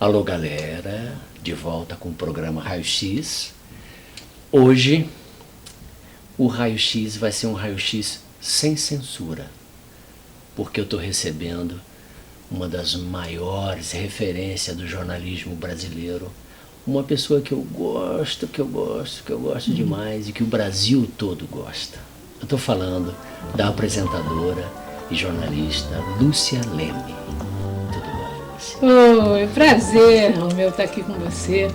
Alô, galera, de volta com o programa Raio X. Hoje, o Raio X vai ser um Raio X sem censura, porque eu estou recebendo uma das maiores referências do jornalismo brasileiro, uma pessoa que eu gosto demais e que o Brasil todo gosta. Eu estou falando da apresentadora e jornalista Lúcia Leme. Oi, prazer, Romeu, estar aqui com você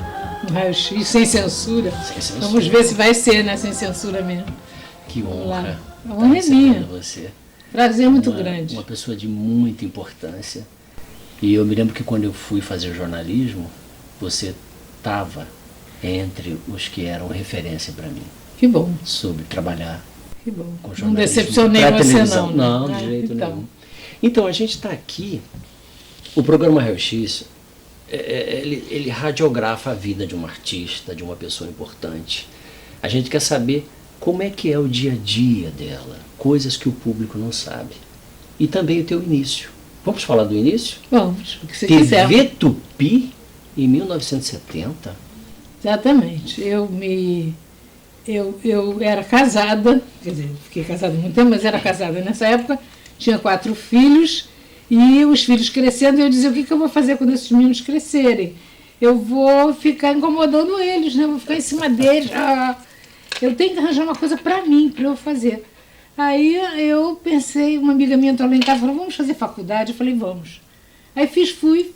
no Raio X, sem censura. Sem censura. Vamos ver se vai ser, né? Sem censura mesmo. Que honra. A honra é minha. Você. Prazer muito grande. Uma pessoa de muita importância. E eu me lembro que quando eu fui fazer jornalismo, você estava entre os que eram referência para mim. Que bom. Sobre trabalhar que bom. Com jornalismo. Não decepcionei você não. Não, de jeito nenhum. Então, a gente está aqui. O programa Raio X, ele radiografa a vida de um artista, de uma pessoa importante. A gente quer saber como é que é o dia a dia dela, coisas que o público não sabe. E também o teu início. Vamos falar do início? Vamos, o que você TV quiser. TV Tupi, em 1970. Exatamente. Eu era casada, quer dizer, fiquei casada há muito tempo, mas era casada nessa época, tinha 4 filhos. E os filhos crescendo, eu dizia, o que eu vou fazer quando esses meninos crescerem? Eu vou ficar incomodando eles, né? Eu vou ficar em cima deles. Eu tenho que arranjar uma coisa para mim, para eu fazer. Aí eu pensei, uma amiga minha entrou lá em casa e falou, vamos fazer faculdade? Eu falei, vamos. Aí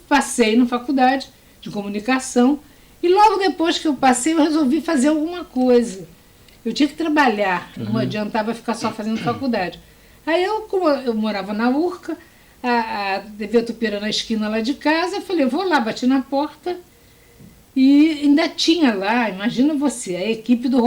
passei na faculdade de comunicação, e logo depois que eu passei, eu resolvi fazer alguma coisa. Eu tinha que trabalhar, não adiantava ficar só fazendo faculdade. Aí como eu morava na Urca, a TV Tupira na esquina lá de casa, eu falei, eu vou lá, bati na porta e ainda tinha lá, imagina você, a equipe do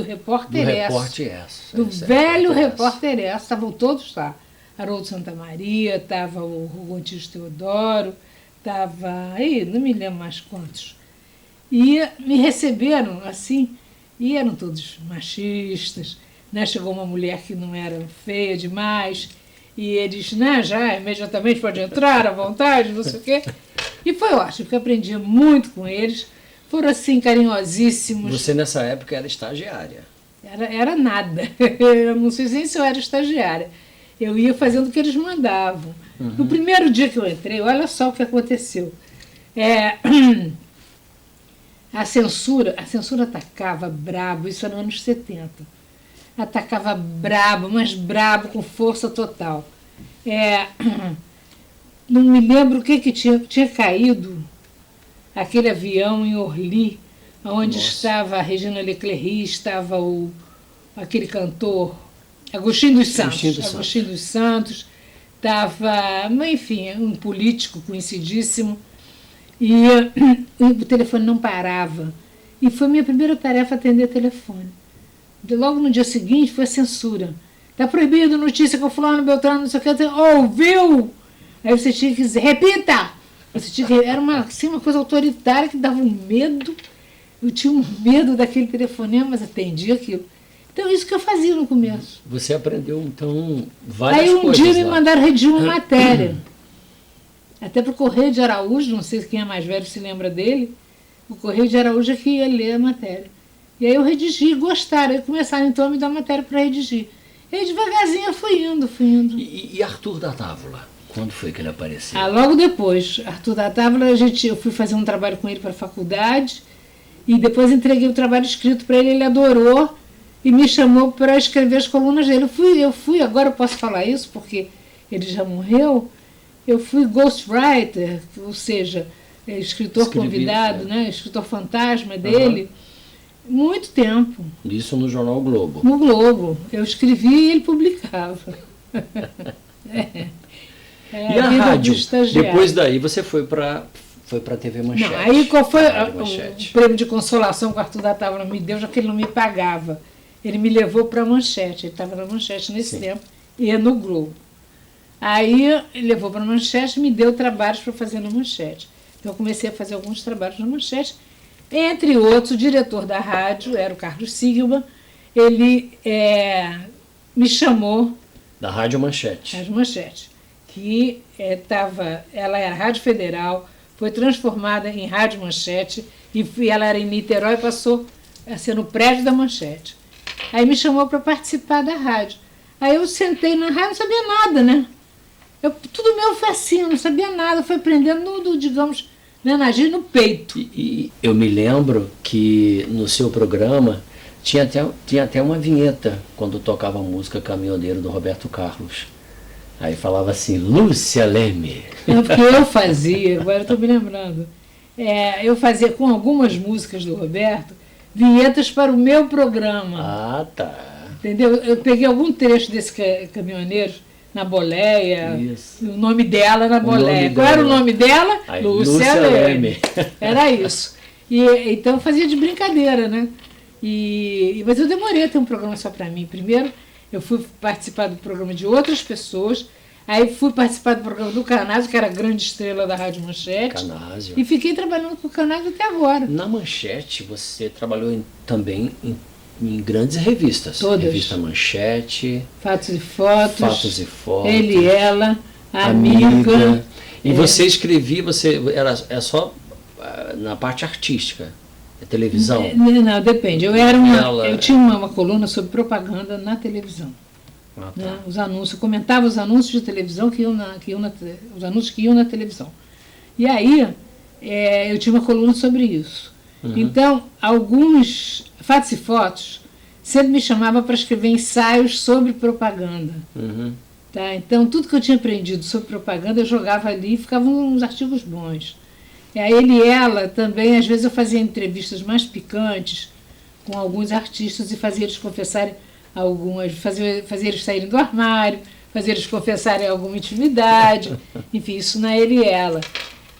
Repórter S. Do velho Repórter S, estavam todos lá. Haroldo Santamaria, estava o Gontijo Teodoro, estava, não me lembro mais quantos. E me receberam assim, e eram todos machistas, né? Chegou uma mulher que não era feia demais, e eles, né, já imediatamente pode entrar à vontade, não sei o quê. E foi ótimo, porque eu aprendi muito com eles. Foram assim, carinhosíssimos. Você nessa época era estagiária. Era nada. Eu não sei nem se eu era estagiária. Eu ia fazendo o que eles mandavam. No primeiro dia que eu entrei, olha só o que aconteceu. A censura atacava brabo, isso era nos anos 70. Atacava brabo, mas brabo, com força total. Não me lembro o que tinha caído aquele avião em Orly, onde estava a Regina Leclerc, estava aquele cantor Agostinho dos Santos, estava, enfim, um político conhecidíssimo, e o telefone não parava. E foi minha primeira tarefa atender telefone. Logo no dia seguinte foi a censura. Está proibido notícia que eu fulano, Beltrano, não sei o que. Ouviu? Aí você tinha que dizer, repita! Era uma coisa autoritária que dava um medo. Eu tinha um medo daquele telefonema, mas atendia aquilo. Então, isso que eu fazia no começo. Você aprendeu, então, várias coisas. Aí um dia me mandaram redigir uma matéria. Até para o Correio de Araújo, não sei quem é mais velho se lembra dele, o Correio de Araújo é que ia ler a matéria. E aí eu redigi, gostaram. Aí começaram então a me dar matéria para redigir. E aí devagarzinho eu fui indo. E Arthur da Távola? Quando foi que ele apareceu? Logo depois. Arthur da Távola, eu fui fazer um trabalho com ele para a faculdade. E depois entreguei o trabalho escrito para ele, ele adorou. E me chamou para escrever as colunas dele. Eu fui, agora eu posso falar isso, porque ele já morreu. Eu fui ghostwriter, ou seja, escritor convidado, né? Escritor fantasma dele. Muito tempo. Isso no jornal O Globo? No Globo. Eu escrevia e ele publicava. E a rádio? Depois daí você foi para a TV Manchete. Não, aí qual foi o prêmio de consolação que o Arthur da Távola me deu, já que ele não me pagava? Ele me levou para a Manchete. Ele estava na Manchete nesse tempo e no Globo. Aí ele levou para a Manchete e me deu trabalhos para fazer na Manchete. Então eu comecei a fazer alguns trabalhos na Manchete. Entre outros, o diretor da rádio, era o Carlos Sigma, ele me chamou... Da Rádio Manchete. Rádio Manchete, que ela era Rádio Federal, foi transformada em Rádio Manchete, e ela era em Niterói, passou a ser no prédio da Manchete. Aí me chamou para participar da rádio. Aí eu sentei na rádio, não sabia nada, né? Tudo meu foi assim, eu não sabia nada, fui aprendendo, digamos, na agir no peito. E eu me lembro que no seu programa tinha até uma vinheta quando tocava a música Caminhoneiro do Roberto Carlos. Aí falava assim, Lúcia Leme. Não, porque eu fazia, agora eu estou me lembrando, eu fazia com algumas músicas do Roberto, vinhetas para o meu programa. Ah, tá. Entendeu? Eu peguei algum trecho desse Caminhoneiro, na boleia, Isso. o nome dela na boleia. Qual era o nome dela? Aí, Lúcia Leme. Era isso. Então eu fazia de brincadeira, né? Mas eu demorei a ter um programa só para mim. Primeiro, eu fui participar do programa de outras pessoas, aí fui participar do programa do Canásio, que era a grande estrela da Rádio Manchete. Canásio. E fiquei trabalhando com o Canásio até agora. Na Manchete, você trabalhou também em grandes revistas. Todas. Revista Manchete. Fatos e Fotos. Fatos e Fotos. Ele e Ela. Amiga. E você escrevia, é só na parte artística. É televisão? Não, depende. Eu tinha uma coluna sobre propaganda na televisão. Ah, tá. Né? Os anúncios, eu comentava os anúncios de televisão os anúncios que iam na televisão. E aí eu tinha uma coluna sobre isso. Uhum. Então, alguns Fatos e Fotos sempre me chamava para escrever ensaios sobre propaganda. Uhum. Tá? Então, tudo que eu tinha aprendido sobre propaganda, eu jogava ali e ficavam uns artigos bons. Ele e Ela também, às vezes eu fazia entrevistas mais picantes com alguns artistas e fazia eles confessarem fazia eles saírem do armário, fazia eles confessarem alguma intimidade, enfim, isso na Ele e Ela.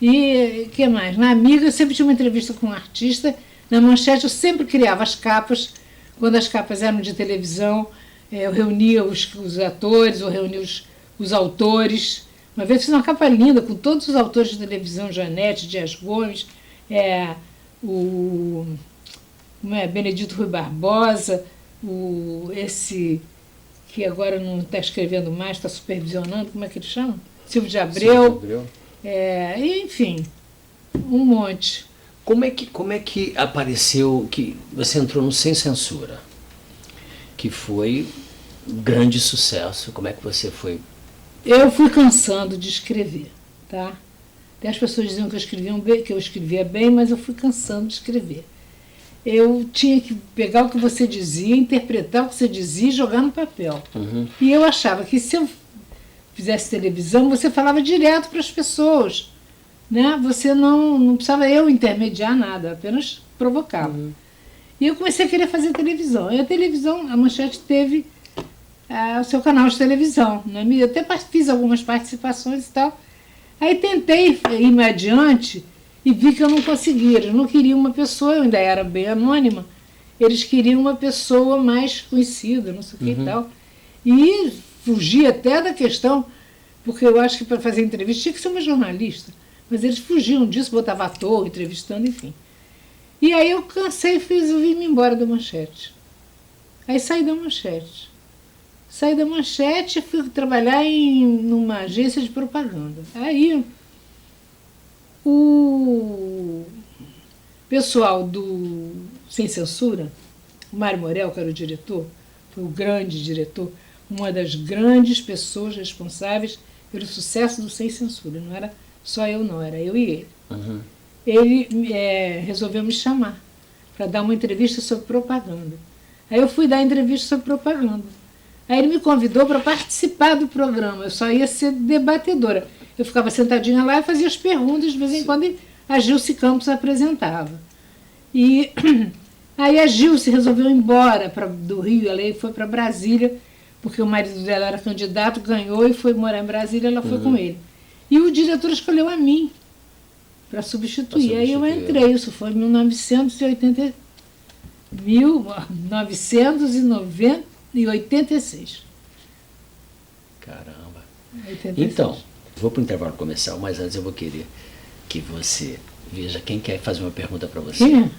E o que mais? Na Amiga eu sempre tinha uma entrevista com um artista, na Manchete eu sempre criava as capas, quando as capas eram de televisão, eu reunia os atores, eu reunia os autores. Uma vez fiz uma capa linda com todos os autores de televisão, Janete, Dias Gomes, Benedito Rui Barbosa, esse que agora não está escrevendo mais, está supervisionando, como é que ele chama? Silvio de Abreu. Enfim, um monte. Como é que apareceu, que você entrou no Sem Censura, que foi um grande sucesso? Como é que você foi? Eu fui cansando de escrever, tá? Até as pessoas diziam que eu escrevia bem, mas eu fui cansando de escrever. Eu tinha que pegar o que você dizia, interpretar o que você dizia e jogar no papel. Uhum. E eu achava que se eu fizesse televisão, você falava direto para as pessoas, né? Você não precisava eu intermediar nada, apenas provocava. Uhum. E eu comecei a querer fazer televisão. E a televisão, a Manchete teve o seu canal de televisão, né? Eu até fiz algumas participações e tal. Aí tentei ir adiante e vi que eu não conseguia. Eles não queriam uma pessoa, eu ainda era bem anônima, eles queriam uma pessoa mais conhecida, não sei o que e tal. E fugi até da questão, porque eu acho que para fazer entrevista tinha que ser uma jornalista, mas eles fugiam disso, botavam ator, entrevistando, enfim. E aí eu cansei e vim embora da Manchete. Aí saí da Manchete. Saí da Manchete e fui trabalhar numa agência de propaganda. Aí o pessoal do Sem Censura, o Mário Morel, que era o diretor, foi o grande diretor, uma das grandes pessoas responsáveis pelo sucesso do Sem Censura. Não era só eu, não, era eu e ele. Uhum. Ele resolveu me chamar para dar uma entrevista sobre propaganda. Aí eu fui dar entrevista sobre propaganda. Aí ele me convidou para participar do programa. Eu só ia ser debatedora. Eu ficava sentadinha lá e fazia as perguntas, de vez em quando a Gilce Campos apresentava. E aí a Gilce resolveu ir embora do Rio, ela foi para Brasília, porque o marido dela era candidato, ganhou e foi morar em Brasília, ela foi com ele. E o diretor escolheu a mim para substituir. Aí eu entrei, isso foi em 1986. Caramba. 86. Então, vou para o intervalo comercial, mas antes eu vou querer que você veja quem quer fazer uma pergunta para você. Quem é?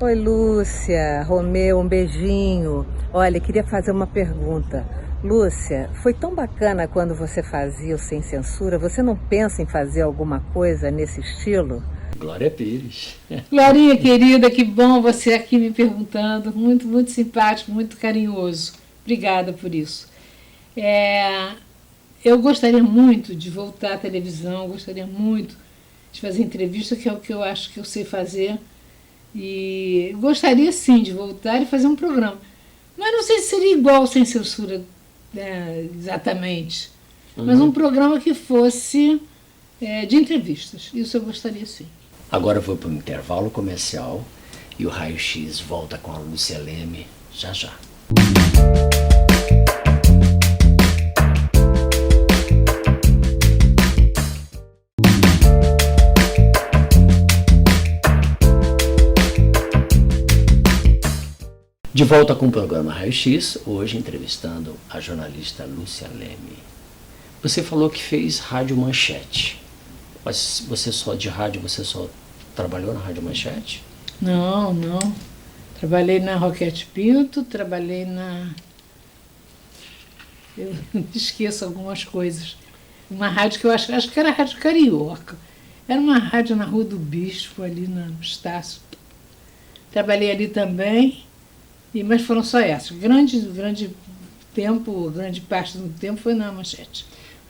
Oi, Lúcia, Romeu, um beijinho. Olha, queria fazer uma pergunta. Lúcia, foi tão bacana quando você fazia o Sem Censura. Você não pensa em fazer alguma coisa nesse estilo? Glória Pires. Glorinha, querida, que bom você aqui me perguntando. Muito, muito simpático, muito carinhoso. Obrigada por isso. Eu gostaria muito de voltar à televisão, gostaria muito de fazer entrevista, que é o que eu acho que eu sei fazer. E gostaria, sim, de voltar e fazer um programa. Mas não sei se seria igual Sem Censura, exatamente. Mas um programa que fosse de entrevistas. Isso eu gostaria, sim. Agora eu vou para um intervalo comercial e o Raio X volta com a Lúcia Leme já já. De volta com o programa Raio X, hoje entrevistando a jornalista Lúcia Leme. Você falou que fez Rádio Manchete, mas você só trabalhou na Rádio Manchete? Não. Trabalhei na Roquete Pinto, trabalhei na... Eu esqueço algumas coisas. Uma rádio que eu acho que era a Rádio Carioca. Era uma rádio na Rua do Bispo, ali no Estácio. Trabalhei ali também. Mas foram só essas. Grande parte do tempo foi na Manchete.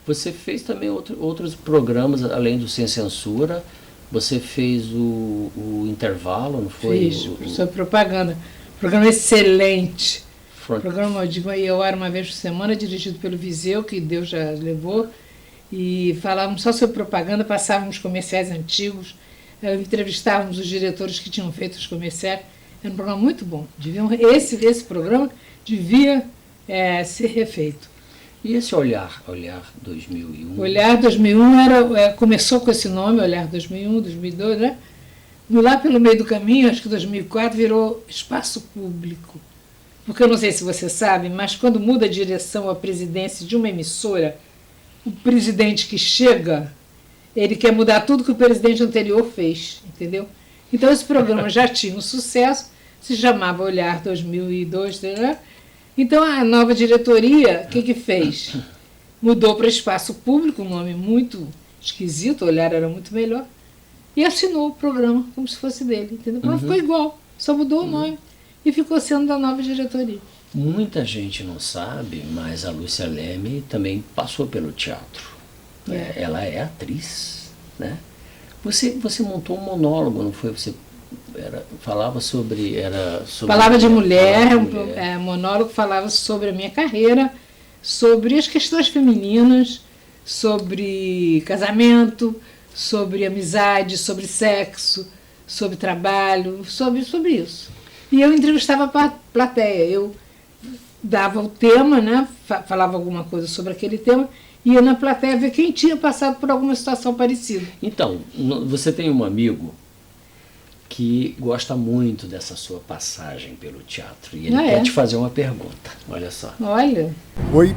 Você fez também outros programas, além do Sem Censura. Você fez o Intervalo, não foi? Fiz, sobre propaganda. Programa excelente. Programa de meia hora, uma vez por semana, dirigido pelo Viseu, que Deus já levou. E falávamos só sobre propaganda, passávamos comerciais antigos, entrevistávamos os diretores que tinham feito os comerciais. Era um programa muito bom. Esse programa devia ser refeito. E esse Olhar 2001? Olhar 2001 começou com esse nome, Olhar 2001, 2002, né? Lá pelo meio do caminho, acho que 2004, virou Espaço Público. Porque eu não sei se você sabe, mas quando muda a direção, a presidência de uma emissora, o presidente que chega, ele quer mudar tudo que o presidente anterior fez, entendeu? Então, esse programa já tinha um sucesso, se chamava Olhar 2002, né? Então, a nova diretoria, o que fez? Mudou para Espaço Público, um nome muito esquisito, o Olhar era muito melhor, e assinou o programa como se fosse dele, entendeu? Mas ficou igual, só mudou o nome e ficou sendo da nova diretoria. Muita gente não sabe, mas a Lúcia Leme também passou pelo teatro. Ela é atriz, né? Você montou um monólogo, não foi? Você falava sobre... Palavra de Mulher, monólogo falava sobre a minha carreira, sobre as questões femininas, sobre casamento, sobre amizade, sobre sexo, sobre trabalho, sobre isso. E eu entrevistava a plateia, eu dava o tema, né? Falava alguma coisa sobre aquele tema, ia na plateia ver quem tinha passado por alguma situação parecida. Então, você tem um amigo que gosta muito dessa sua passagem pelo teatro e ele quer te fazer uma pergunta, olha só. Olha. Oi,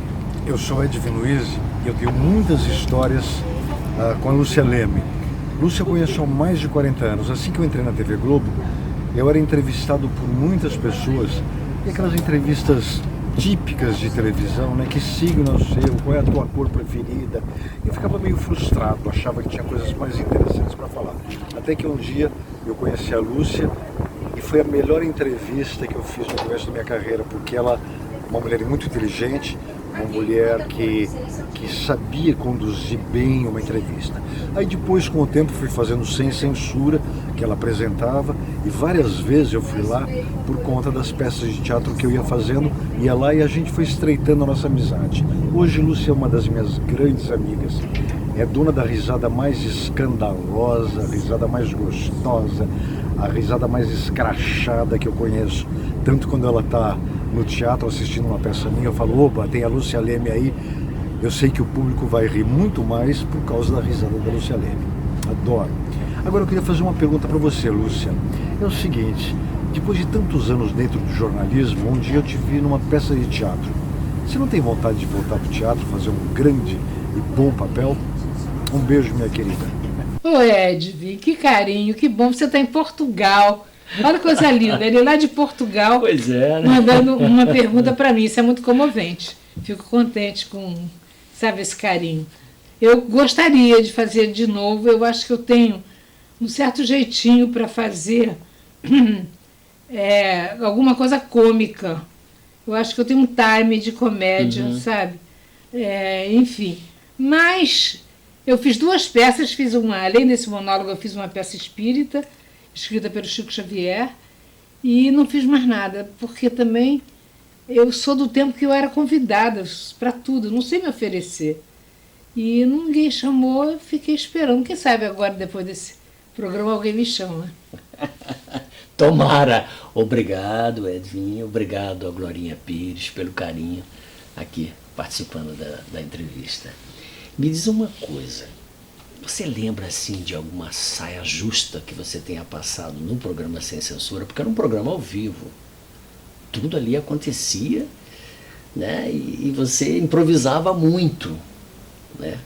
eu sou Edvin Luiz e eu tenho muitas histórias com a Lúcia Leme. Lúcia eu conheço há mais de 40 anos. Assim que eu entrei na TV Globo, eu era entrevistado por muitas pessoas, e aquelas entrevistas típicas de televisão, né? Que signo é o seu, qual é a tua cor preferida? Eu ficava meio frustrado, achava que tinha coisas mais interessantes para falar. Até que um dia eu conheci a Lúcia e foi a melhor entrevista que eu fiz no começo da minha carreira, porque ela é uma mulher muito inteligente, uma mulher que sabia conduzir bem uma entrevista. Aí depois, com o tempo, fui fazendo Sem Censura, que ela apresentava, e várias vezes eu fui lá por conta das peças de teatro que eu ia fazendo, ia lá e a gente foi estreitando a nossa amizade. Hoje, Lúcia é uma das minhas grandes amigas. É dona da risada mais escandalosa, a risada mais gostosa, a risada mais escrachada que eu conheço. Tanto quando ela está no teatro assistindo uma peça minha, eu falo, opa, tem a Lúcia Leme aí. Eu sei que o público vai rir muito mais por causa da risada da Lúcia Leme. Adoro. Agora eu queria fazer uma pergunta para você, Lúcia. É o seguinte, depois de tantos anos dentro do jornalismo, um dia eu te vi numa peça de teatro. Você não tem vontade de voltar para o teatro, fazer um grande e bom papel? Um beijo, minha querida. Ô Edvin, que carinho, que bom. Você está em Portugal. Olha que coisa linda, ele lá de Portugal, Pois é, né? mandando uma pergunta para mim. Isso é muito comovente. Fico contente com, sabe, esse carinho. Eu gostaria de fazer de novo. Eu acho que eu tenho um certo jeitinho para fazer alguma coisa cômica. Eu acho que eu tenho um time de comédia, sabe? Enfim. Mas eu fiz 2 peças, além desse monólogo, eu fiz uma peça espírita, escrita pelo Chico Xavier, e não fiz mais nada, porque também eu sou do tempo que eu era convidada para tudo, não sei me oferecer. E ninguém chamou, eu fiquei esperando. Quem sabe agora, depois desse programa, alguém me chama. Tomara. Obrigado, Edvinho. Obrigado a Glorinha Pires pelo carinho aqui participando da entrevista. Me diz uma coisa. Você lembra assim de alguma saia justa que você tenha passado num programa Sem Censura? Porque era um programa ao vivo. Tudo ali acontecia, né? E você improvisava muito, né?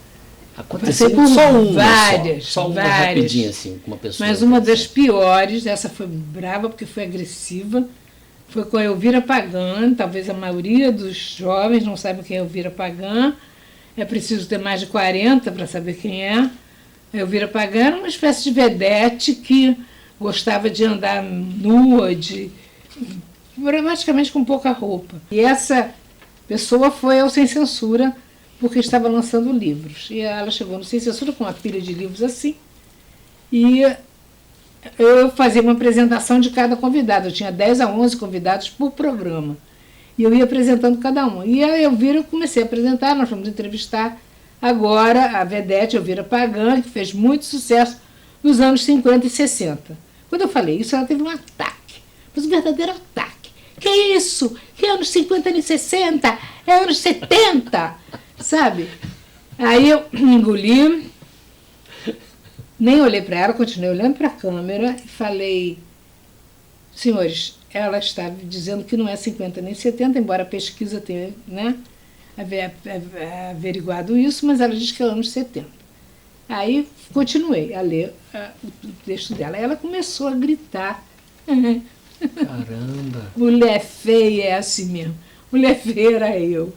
Aconteceu Passei por só uma várias. rapidinha assim, com uma pessoa. Mas uma das piores, essa foi brava porque foi agressiva, foi com a Elvira Pagan. Talvez a maioria dos jovens não saibam quem é Elvira Pagan. É preciso ter mais de 40 para saber quem é. A Elvira Pagan era uma espécie de vedete que gostava de andar nua, praticamente com pouca roupa. E essa pessoa foi ao Sem Censura porque estava lançando livros. E ela chegou no Sem Censura com uma pilha de livros assim. E eu fazia uma apresentação de cada convidado. Eu tinha 10 a 11 convidados por programa. E eu ia apresentando cada um. E a Elvira eu comecei a apresentar, nós fomos entrevistar agora a vedete Elvira Pagan, que fez muito sucesso nos anos 50 e 60. Quando eu falei isso, ela teve um ataque. Mas um verdadeiro ataque. Que isso? Que anos 50 e 60? É anos 70? Sabe? Aí eu engoli, nem olhei para ela, continuei olhando para a câmera e falei: senhores, ela está dizendo que não é 50 nem 70, embora a pesquisa tenha, né, averiguado isso, mas ela diz que é anos 70. Aí continuei a ler o texto dela. Aí ela começou a gritar. Caramba! Mulher feia é assim mesmo. Mulher feia era eu,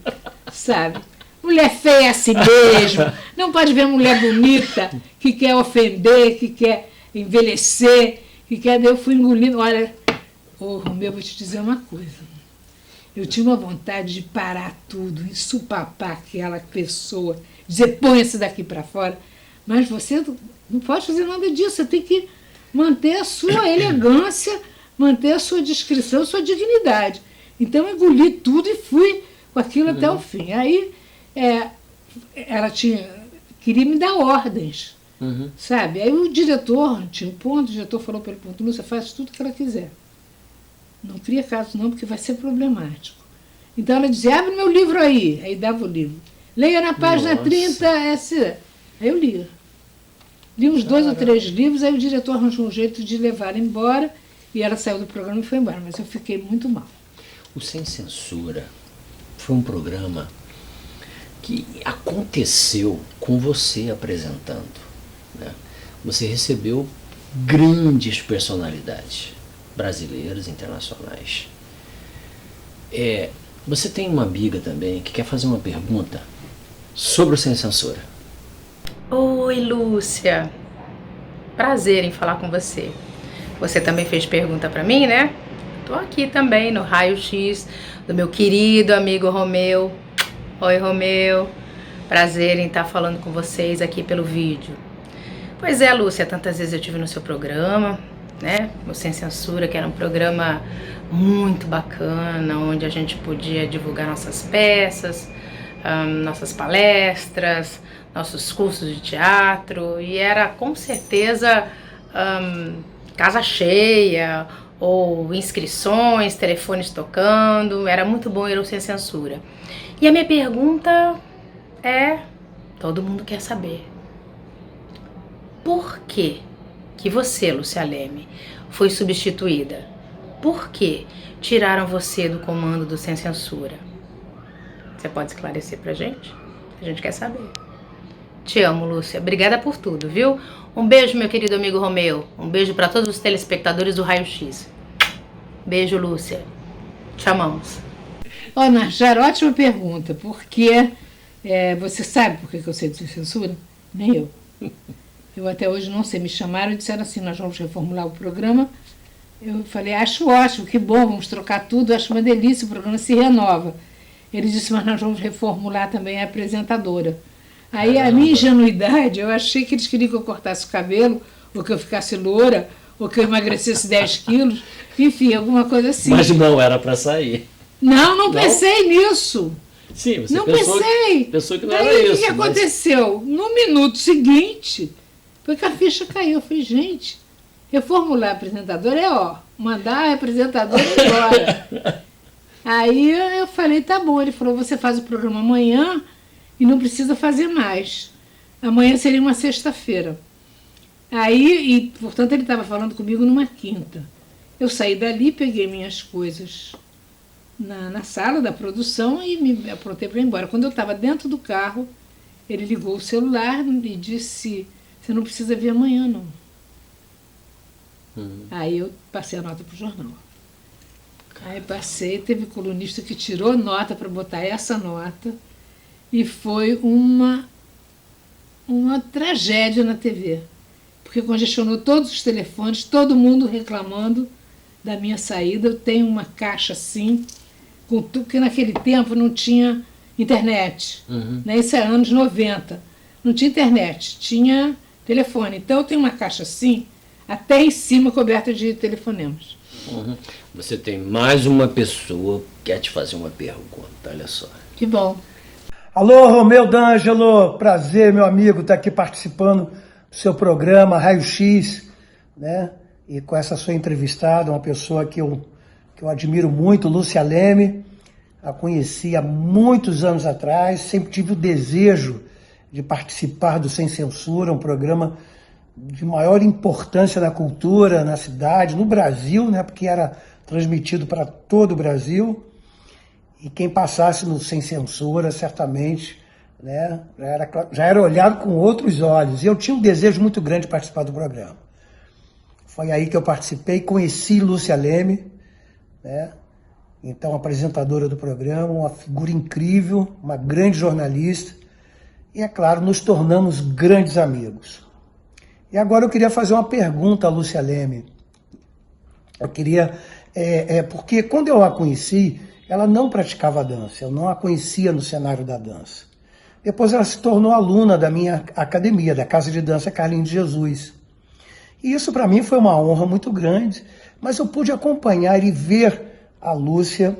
sabe? Mulher feia é assim mesmo. Não pode ver mulher bonita que quer ofender, que quer envelhecer, que quer... Eu fui engolindo. Olha, Romeu, eu vou te dizer uma coisa. Eu tinha uma vontade de parar tudo, ensupapar aquela pessoa, dizer, põe-se daqui para fora. Mas você não pode fazer nada disso. Você tem que manter a sua elegância, manter a sua discrição, a sua dignidade. Então eu engoli tudo e fui com aquilo até o fim. Aí ela queria me dar ordens, sabe? Aí o diretor tinha um ponto, o diretor falou para ele, Lúcia, faz tudo que ela quiser. Não cria caso não, porque vai ser problemático. Então ela dizia, abre meu livro aí. Aí dava o livro. Leia na página 30. Aí eu lia. Li uns 2 ou 3 livros, aí o diretor arranjou um jeito de levar embora, e ela saiu do programa e foi embora, mas eu fiquei muito mal. O Sem Censura foi um programa que aconteceu com você apresentando, né? Você recebeu grandes personalidades brasileiras, internacionais. Você tem uma amiga também que quer fazer uma pergunta sobre o Sem Censura. Oi, Lúcia. Prazer em falar com você. Você também fez pergunta para mim, né? Tô aqui também no raio-x do meu querido amigo Romeu. Oi, Romeu. Prazer em estar falando com vocês aqui pelo vídeo. Pois é, Lúcia, tantas vezes eu estive no seu programa, né? O Sem Censura, que era um programa muito bacana, onde a gente podia divulgar nossas peças, nossas palestras, nossos cursos de teatro, e era com certeza casa cheia, ou inscrições, telefones tocando, era muito bom ir ao Sem Censura. E a minha pergunta todo mundo quer saber, por que você, Lúcia Leme, foi substituída? Por que tiraram você do comando do Sem Censura? Você pode esclarecer pra gente? A gente quer saber. Te amo, Lúcia. Obrigada por tudo, viu? Um beijo, meu querido amigo Romeu. Um beijo para todos os telespectadores do Raio X. Beijo, Lúcia. Te amamos. Ó, Narjar, ótima pergunta, porque você sabe por que eu sei de censura? Nem eu. Eu até hoje não sei, me chamaram e disseram assim, nós vamos reformular o programa. Eu falei, acho ótimo, que bom, vamos trocar tudo, acho uma delícia, o programa se renova. Ele disse, mas nós vamos reformular também a apresentadora. Aí a minha ingenuidade, eu achei que eles queriam que eu cortasse o cabelo, ou que eu ficasse loura, ou que eu emagrecesse 10 quilos, enfim, alguma coisa assim. Mas não era para sair. Não pensei nisso. Sim, você não pensou que não era Aí, isso. O que aconteceu? No minuto seguinte, foi que a ficha caiu. Eu falei, gente, reformular a apresentadora mandar a apresentadora embora. Aí eu falei, tá bom. Ele falou, você faz o programa amanhã e não precisa fazer mais. Amanhã seria uma sexta-feira. Aí, portanto, ele estava falando comigo numa quinta. Eu saí dali, peguei minhas coisas na sala da produção e me aprontei para ir embora. Quando eu estava dentro do carro, ele ligou o celular e disse, você não precisa vir amanhã, não. Aí eu passei a nota para o jornal. Aí teve colunista que tirou nota para botar essa nota e foi uma tragédia na TV. Porque congestionou todos os telefones, todo mundo reclamando da minha saída. Eu tenho uma caixa assim, porque naquele tempo não tinha internet. Né? Isso é anos 90. Não tinha internet, tinha telefone. Então eu tenho uma caixa assim, até em cima coberta de telefonemas. Você tem mais uma pessoa que quer te fazer uma pergunta, olha só. Que bom. Alô, Romeu D'Angelo, prazer, meu amigo, estar aqui participando do seu programa Raio X, né? E com essa sua entrevistada, uma pessoa que eu admiro muito, Lúcia Leme, a conheci há muitos anos atrás, sempre tive o desejo de participar do Sem Censura, um programa de maior importância na cultura, na cidade, no Brasil, né? Porque era transmitido para todo o Brasil. E quem passasse no Sem Censura, certamente, né, já era olhado com outros olhos. E eu tinha um desejo muito grande de participar do programa. Foi aí que eu participei, conheci Lúcia Leme, né, então apresentadora do programa, uma figura incrível, uma grande jornalista. E, é claro, nos tornamos grandes amigos. E agora eu queria fazer uma pergunta a Lúcia Leme. Eu queria... porque quando eu a conheci, ela não praticava dança, eu não a conhecia no cenário da dança. Depois ela se tornou aluna da minha academia, da Casa de Dança Carlinhos de Jesus. E isso para mim foi uma honra muito grande, mas eu pude acompanhar e ver a Lúcia,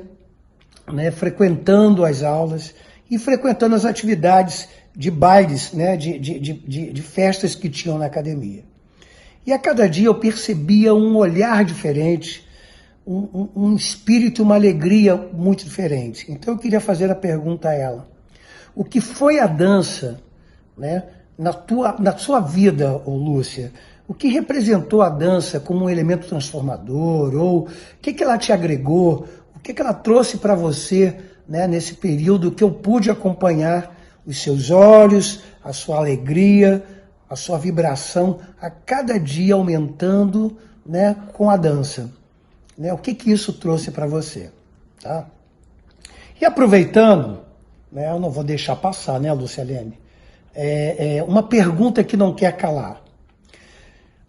né, frequentando as aulas e frequentando as atividades de bailes, né, de festas que tinham na academia. E a cada dia eu percebia um olhar diferente, um espírito e uma alegria muito diferente. Então eu queria fazer a pergunta a ela. O que foi a dança, né, na sua vida, Lúcia? O que representou a dança como um elemento transformador? Ou o que ela te agregou? O que ela trouxe para você, né, nesse período que eu pude acompanhar os seus olhos, a sua alegria, a sua vibração, a cada dia aumentando, né, com a dança? Né, o que isso trouxe para você? Tá? E aproveitando, né, eu não vou deixar passar, né, Lúcia Leme? Uma pergunta que não quer calar.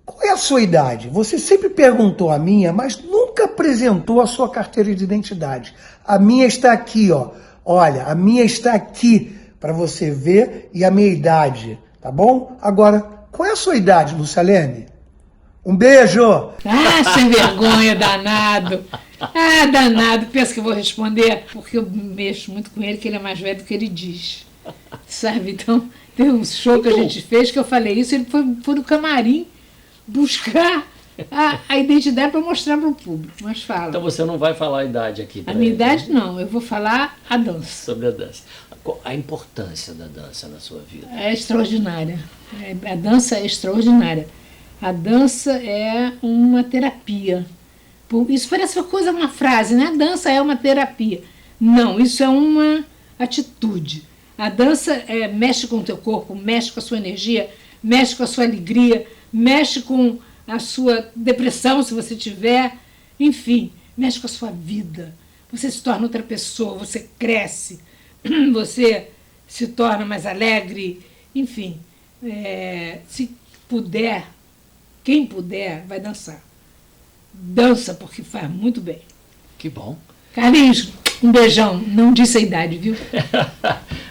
Qual é a sua idade? Você sempre perguntou a minha, mas nunca apresentou a sua carteira de identidade. A minha está aqui, ó. Olha, a minha está aqui para você ver e a minha idade, tá bom? Agora, qual é a sua idade, Lúcia Leme? Um beijo! Ah, sem vergonha, danado. Ah, danado. Pensa que eu vou responder? Porque eu mexo muito com ele, que ele é mais velho do que ele diz. Sabe? Então, tem um show que a gente fez que eu falei isso, ele foi no camarim buscar a identidade para mostrar para o público. Mas fala. Então você não vai falar a idade aqui. A minha idade não, eu vou falar a dança. Sobre a dança. A importância da dança na sua vida? É extraordinária. A dança é extraordinária. A dança é uma terapia. Isso parece uma frase, né? A dança é uma terapia. Não, isso é uma atitude. A dança mexe com o teu corpo, mexe com a sua energia, mexe com a sua alegria, mexe com a sua depressão, se você tiver, enfim, mexe com a sua vida. Você se torna outra pessoa, você cresce, você se torna mais alegre, enfim. Se puder, quem puder, vai dançar. Dança, porque faz muito bem. Que bom. Carlinhos, um beijão. Não disse a idade, viu?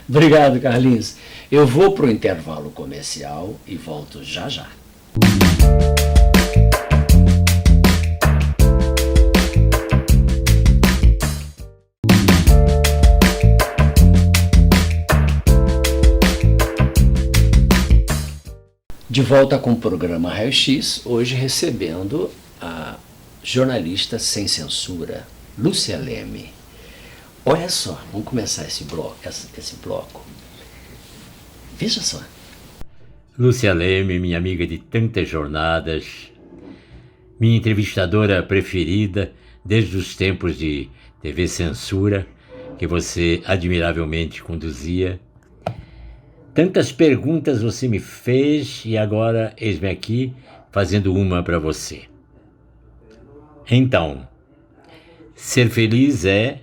Obrigado, Carlinhos. Eu vou para o intervalo comercial e volto já já. De volta com o programa Raio X, hoje recebendo a jornalista sem censura, Lúcia Leme. Olha só, vamos começar esse bloco. Veja só. Lúcia Leme, minha amiga de tantas jornadas, minha entrevistadora preferida desde os tempos de TV Censura, que você admiravelmente conduzia. Tantas perguntas você me fez e agora eis-me aqui fazendo uma para você. Então, ser feliz é...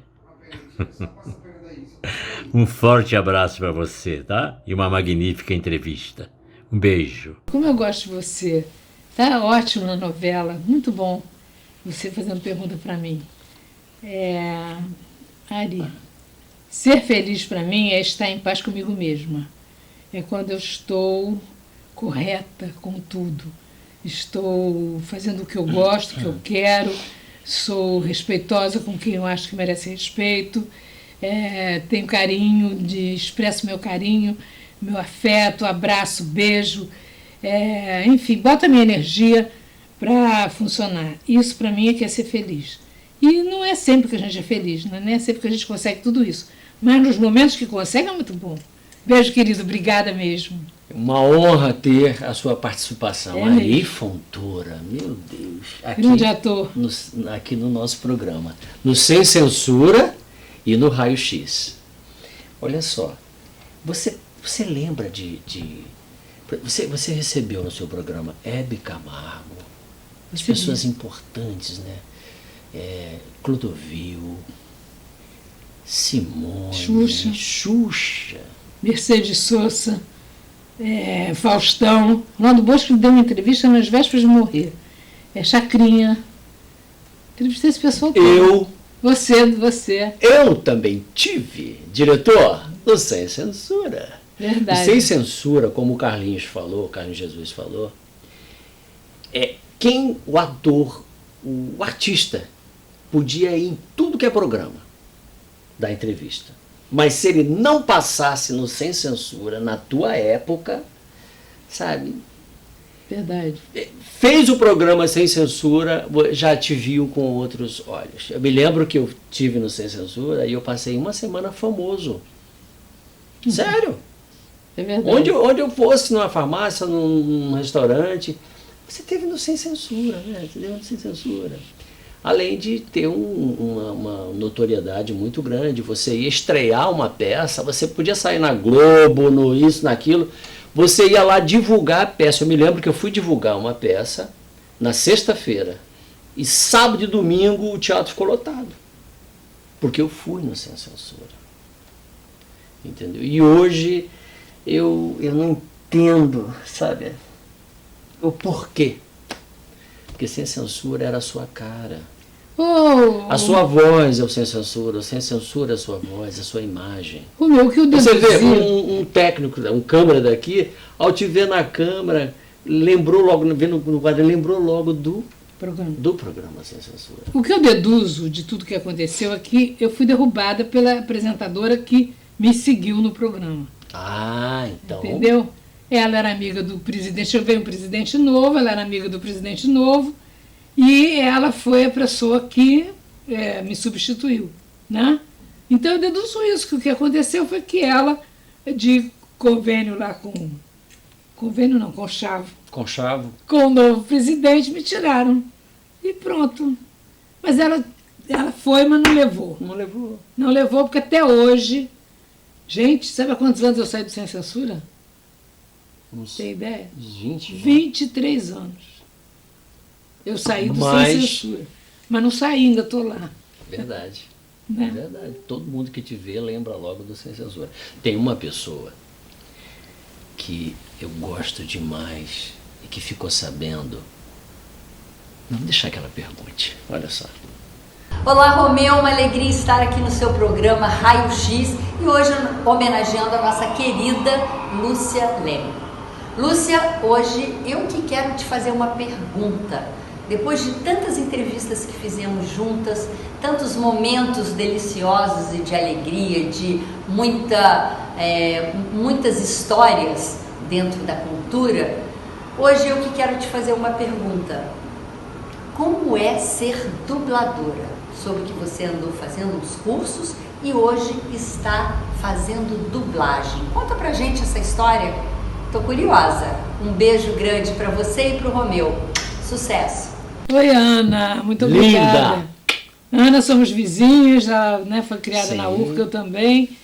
Um forte abraço para você, tá? E uma magnífica entrevista. Um beijo. Como eu gosto de você. Tá ótimo na novela. Muito bom você fazendo pergunta para mim. Ari, ser feliz para mim é estar em paz comigo mesma. É quando eu estou correta com tudo. Estou fazendo o que eu gosto, o que eu quero. Sou respeitosa com quem eu acho que merece respeito. Tenho carinho, expresso meu carinho, meu afeto, abraço, beijo. Enfim, boto a minha energia para funcionar. Isso para mim é que é ser feliz. E não é sempre que a gente é feliz, não é sempre que a gente consegue tudo isso. Mas nos momentos que consegue é muito bom. Beijo, querido. Obrigada mesmo. Uma honra ter a sua participação. Ari Fontoura, meu Deus. Grande ator. Aqui no nosso programa. No Sem Censura e no Raio X. Olha só. Você lembra Você recebeu no seu programa Hebe Camargo. As pessoas importantes, né? Clodovil, Simone, Xuxa. Mercedes Sosa, Faustão. Ronaldo Bosco deu uma entrevista nas vésperas de morrer. Chacrinha. Entrevistei esse pessoal todo. Você. Eu também tive diretor do Sem Censura. Verdade. O Sem Censura, como o Carlinhos Jesus falou, quem o ator, o artista, podia ir em tudo que é programa da entrevista. Mas se ele não passasse no Sem Censura, na tua época, sabe? Verdade. Fez o programa Sem Censura, já te viu com outros olhos. Eu me lembro que eu tive no Sem Censura e eu passei uma semana famoso. Sério. É verdade. Onde eu fosse, numa farmácia, num restaurante, você teve no Sem Censura, né? Você teve no Sem Censura. Além de ter uma notoriedade muito grande, você ia estrear uma peça, você podia sair na Globo, no isso, naquilo, você ia lá divulgar a peça. Eu me lembro que eu fui divulgar uma peça na sexta-feira, e sábado e domingo o teatro ficou lotado, porque eu fui no Sem Censura. Entendeu? E hoje eu não entendo, sabe, o porquê. Porque Sem Censura era a sua cara. A sua voz é o Sem Censura. O Sem Censura é a sua voz, a sua imagem. O que eu Você vê um técnico, um câmera daqui, ao te ver na câmera, lembrou logo, vendo no quadro, lembrou logo do programa Sem Censura. O que eu deduzo de tudo que aconteceu é que eu fui derrubada pela apresentadora que me seguiu no programa. Então. Entendeu? Ela era amiga do presidente, veio um presidente novo, ela era amiga do presidente novo, e ela foi a pessoa que me substituiu, né? Então eu deduzo isso, que o que aconteceu foi que ela, de convênio lá com Conchavo, com o novo presidente, me tiraram. E pronto. Mas ela foi, mas não levou. Não levou. Não levou, porque até hoje Gente, sabe há quantos anos eu saí do Sem Censura? Uns Tem ideia? 20. 23 anos. Eu saí do Sem Censura. Mas não saí, ainda estou lá. Verdade. Né? É verdade. Todo mundo que te vê lembra logo do Sem Censura. Tem uma pessoa que eu gosto demais e que ficou sabendo. Vamos deixar que ela pergunte. Olha só. Olá, Romeu, uma alegria estar aqui no seu programa Raio X e hoje homenageando a nossa querida Lúcia Leme. Lúcia, hoje eu que quero te fazer uma pergunta. Depois de tantas entrevistas que fizemos juntas, tantos momentos deliciosos e de alegria, de muitas histórias dentro da cultura, hoje eu que quero te fazer uma pergunta. Como é ser dubladora? Soube que você andou fazendo uns cursos e hoje está fazendo dublagem. Conta pra gente essa história. Tô curiosa. Um beijo grande pra você e pro Romeu. Sucesso! Oi, Ana. Muito obrigada. Ana, somos vizinhas, ela, né, foi criada na UFCA, eu também.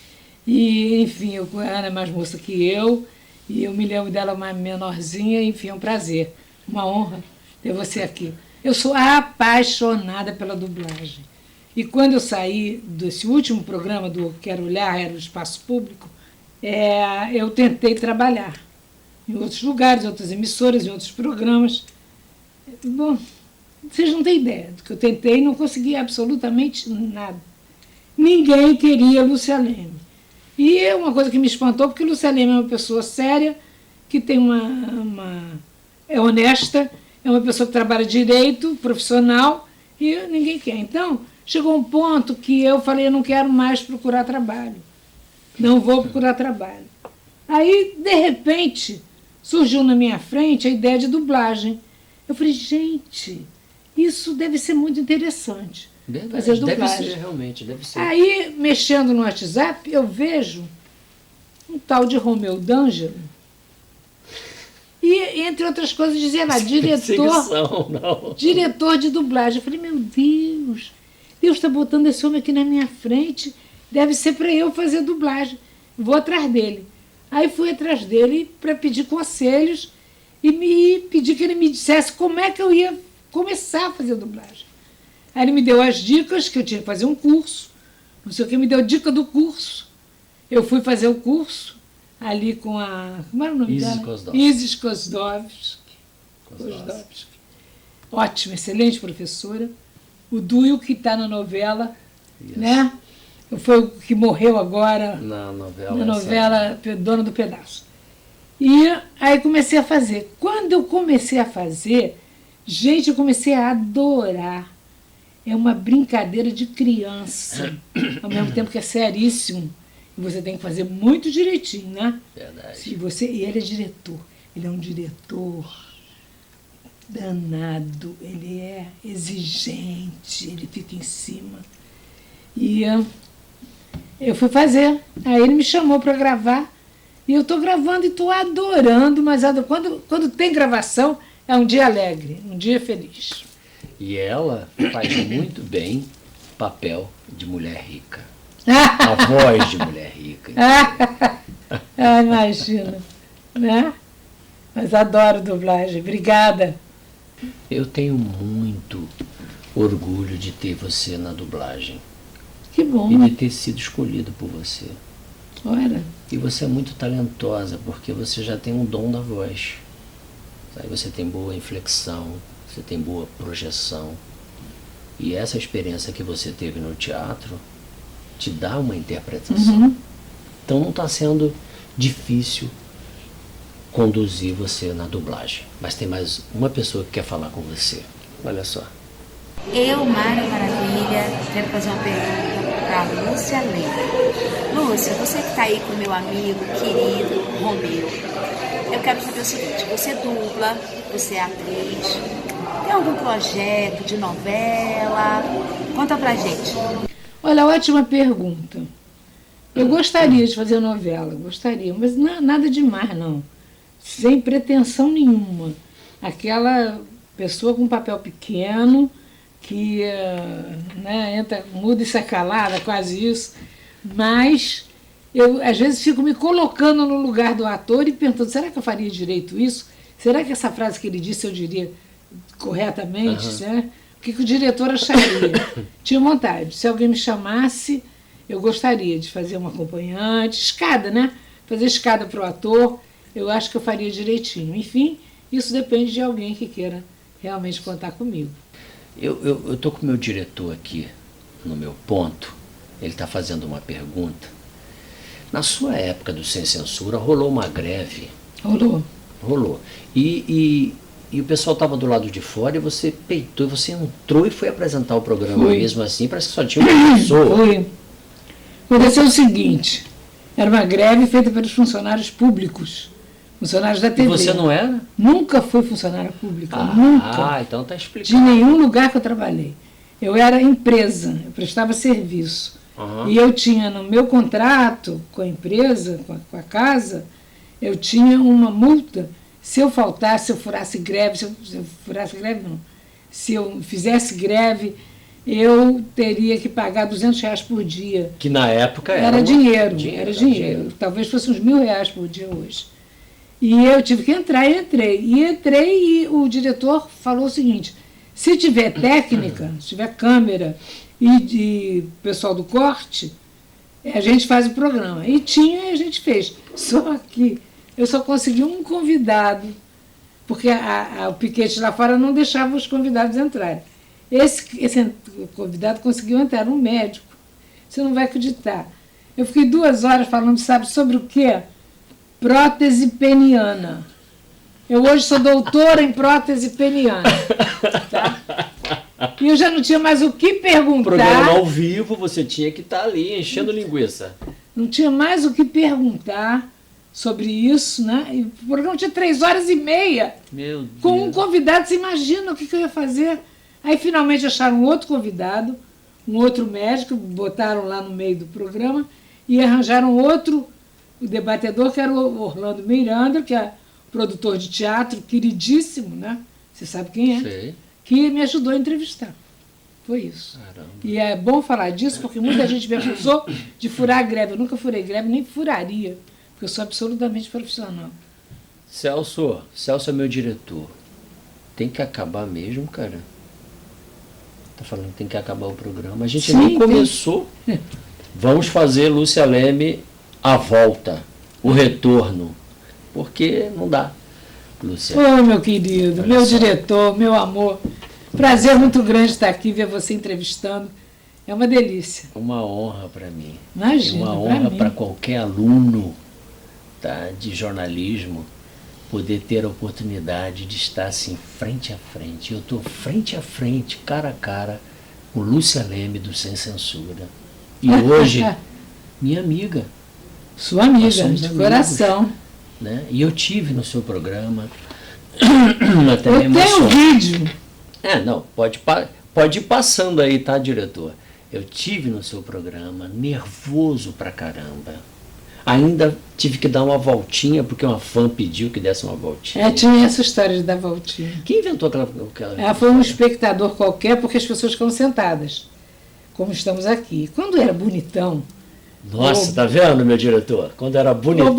E, enfim, a Ana é mais moça que eu. E eu me lembro dela mais menorzinha. Enfim, é um prazer, uma honra ter você aqui. Eu sou apaixonada pela dublagem. E quando eu saí desse último programa do Quero Olhar, era o Espaço Público, eu tentei trabalhar em outros lugares, em outras emissoras, em outros programas. Bom, vocês não têm ideia do que eu tentei e não consegui absolutamente nada. Ninguém queria Lúcia Leme. E é uma coisa que me espantou, porque Lúcia Leme é uma pessoa séria, que tem é honesta, é uma pessoa que trabalha direito, profissional, e ninguém quer. Então, chegou um ponto que eu falei, eu não quero mais procurar trabalho. Não vou procurar trabalho. Aí, de repente, surgiu na minha frente a ideia de dublagem. Eu falei, gente, isso deve ser muito interessante. Verdade, fazer dublagem. deve ser, realmente, deve ser. Aí, mexendo no WhatsApp, eu vejo um tal de Romeu D'Angelo. E, entre outras coisas, dizia lá, diretor de dublagem. Eu falei, meu Deus está botando esse homem aqui na minha frente, deve ser para eu fazer dublagem. Vou atrás dele. Aí fui atrás dele para pedir conselhos e pedir que ele me dissesse como é que eu ia começar a fazer dublagem. Aí ele me deu as dicas, que eu tinha que fazer um curso, não sei o que, me deu dica do curso. Eu fui fazer o curso ali com a... Como era o nome dela? Isis Kozlovski. Ótima, excelente professora. O Duil, que está na novela, né? Foi o que morreu agora na novela Dona do Pedaço. E aí comecei a fazer. Quando eu comecei a fazer, gente, eu comecei a adorar. É uma brincadeira de criança, ao mesmo tempo que é seríssimo. E você tem que fazer muito direitinho, né? Verdade. E ele é diretor. Ele é um diretor danado, ele é exigente, ele fica em cima. E eu fui fazer. Aí ele me chamou para gravar. E eu estou gravando e estou adorando, mas quando tem gravação, é um dia alegre, um dia feliz. E ela faz muito bem papel de mulher rica. A voz de mulher rica. Imagina. Né? Mas adoro dublagem. Obrigada. Eu tenho muito orgulho de ter você na dublagem. Que bom. E de ter sido escolhido por você. Olha. E você é muito talentosa, porque você já tem um dom da voz. Sabe? Você tem boa inflexão, você tem boa projeção. E essa experiência que você teve no teatro te dá uma interpretação. Uhum. Então não está sendo difícil conduzir você na dublagem. Mas tem mais uma pessoa que quer falar com você. Olha só. Eu, Mário Maravilha, quero fazer uma pergunta para a Lúcia Leme. Lúcia, você que está aí com meu amigo, querido, Romeu, eu quero saber o seguinte, você dubla, você é atriz, tem algum projeto de novela? Conta pra gente. Olha, ótima pergunta. Eu gostaria de fazer novela, gostaria, mas nada demais, não. Sem pretensão nenhuma. Aquela pessoa com papel pequeno, que entra muda e sai calada, quase isso. Mas eu às vezes fico me colocando no lugar do ator e perguntando, será que eu faria direito isso? Será que essa frase que ele disse eu diria corretamente? Né? O que o diretor acharia? Tinha vontade. Se alguém me chamasse, eu gostaria de fazer uma acompanhante, escada, né? Fazer escada para o ator, eu acho que eu faria direitinho. Enfim, isso depende de alguém que queira realmente contar comigo. Eu estou com o meu diretor aqui no meu ponto, ele está fazendo uma pergunta. Na sua época do Sem Censura, rolou uma greve. Rolou. E o pessoal estava do lado de fora e você peitou, você entrou e foi apresentar o programa mesmo assim, parece que só tinha uma pessoa. Foi. Aconteceu o seguinte, era uma greve feita pelos funcionários públicos, funcionários da TV. E você não era? Nunca fui funcionária pública, nunca. Então tá explicado. De nenhum lugar que eu trabalhei. Eu era empresa, eu prestava serviço. E eu tinha no meu contrato com a empresa, com a casa, eu tinha uma multa. Se eu faltasse, se eu furasse greve, se eu fizesse greve, eu teria que pagar R$200 por dia. Que na época era dinheiro. Talvez fosse uns R$1.000 por dia hoje. E eu tive que entrar e entrei. E o diretor falou o seguinte, se tiver técnica, se tiver câmera e pessoal do corte, a gente faz o programa. E tinha e a gente fez. Só que eu só consegui um convidado, porque o piquete lá fora não deixava os convidados entrarem. Esse convidado conseguiu entrar, um médico. Você não vai acreditar. Eu fiquei 2 horas falando, sabe, sobre o quê? Prótese peniana. Eu hoje sou doutora em prótese peniana. Tá? E eu já não tinha mais o que perguntar. Programa ao vivo, você tinha que estar ali enchendo linguiça. Não tinha mais o que perguntar sobre isso, né? E o programa tinha 3h30. Meu Deus. Com um convidado, você imagina o que eu ia fazer? Aí finalmente acharam um outro convidado, um outro médico, botaram lá no meio do programa e arranjaram outro debatedor, que era o Orlando Miranda, que é produtor de teatro, queridíssimo, né? Você sabe quem é? Sei. Que me ajudou a entrevistar. Foi isso. Caramba. E é bom falar disso, porque muita gente me acusou de furar a greve. Eu nunca furei greve, nem furaria, porque eu sou absolutamente profissional. Celso é meu diretor. Tem que acabar mesmo, cara? Tá falando que tem que acabar o programa. A gente nem começou. Vamos fazer, Lúcia Leme, a volta, o retorno. Porque não dá, Lúcia. Ô, meu querido, meu diretor, meu amor. Prazer muito grande estar aqui, ver você entrevistando. É uma delícia. Uma honra para mim. Imagina, uma honra para qualquer aluno, tá, de jornalismo poder ter a oportunidade de estar assim, frente a frente. Eu estou frente a frente, cara a cara, com Lúcia Leme, do Sem Censura. E hoje, minha amiga. Sua amiga, de coração. Né? E eu tive no seu programa. Até eu tenho vídeo. Não, pode ir passando aí, tá, diretor? Eu tive no seu programa, nervoso pra caramba. Ainda tive que dar uma voltinha, porque uma fã pediu que desse uma voltinha. Tinha essa história de dar voltinha. Quem inventou aquela... Foi um espectador qualquer, porque as pessoas ficam sentadas, como estamos aqui. Quando era bonitão... Nossa, tá vendo, meu diretor? Quando era bonitão...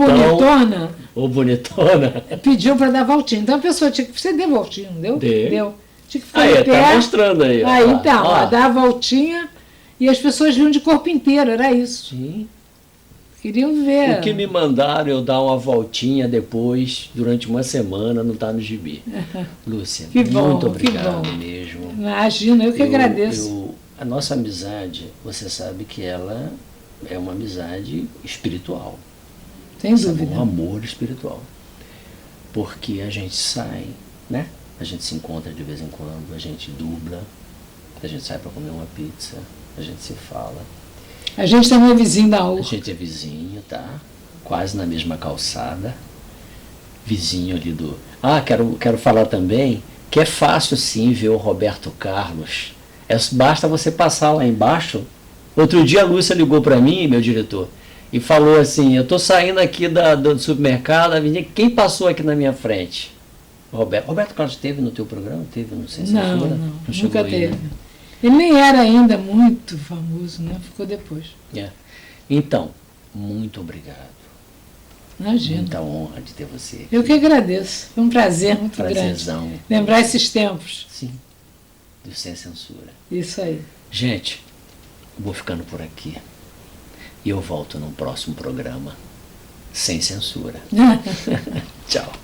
Ou bonitona... Pediu para dar voltinha. Então a pessoa tinha que... Você deu voltinha, não deu? Deu. Tinha que ficar aí, tá mostrando aí. Aí, então, dar a voltinha e as pessoas vinham de corpo inteiro, era isso. Sim. Queriam ver. O que me mandaram eu dar uma voltinha depois, durante uma semana, não tá no gibi. Lúcia, muito obrigado mesmo. Imagina, eu que agradeço. A nossa amizade, você sabe que ela é uma amizade espiritual. Sem dúvida. Um amor espiritual. Porque a gente sai, né? A gente se encontra de vez em quando, a gente dubla, a gente sai para comer uma pizza, a gente se fala. A gente também é vizinho da UR. A gente é vizinho, tá? Quase na mesma calçada. Vizinho ali do... quero falar também que é fácil sim ver o Roberto Carlos. Basta você passar lá embaixo. Outro dia a Lúcia ligou para mim, meu diretor, e falou assim, eu estou saindo aqui do supermercado, quem passou aqui na minha frente? Roberto Carlos teve no teu programa? Teve no Sem Censura? Não, nunca teve. Né? Ele nem era ainda muito famoso, né? Ficou depois. Então, muito obrigado. Imagina. Muita honra de ter você aqui. Eu que agradeço. Foi um prazer muito Prazerzão. grande. Lembrar esses tempos. Sim, do Sem Censura. Isso aí. Gente, vou ficando por aqui. E eu volto no próximo programa Sem Censura. Tchau.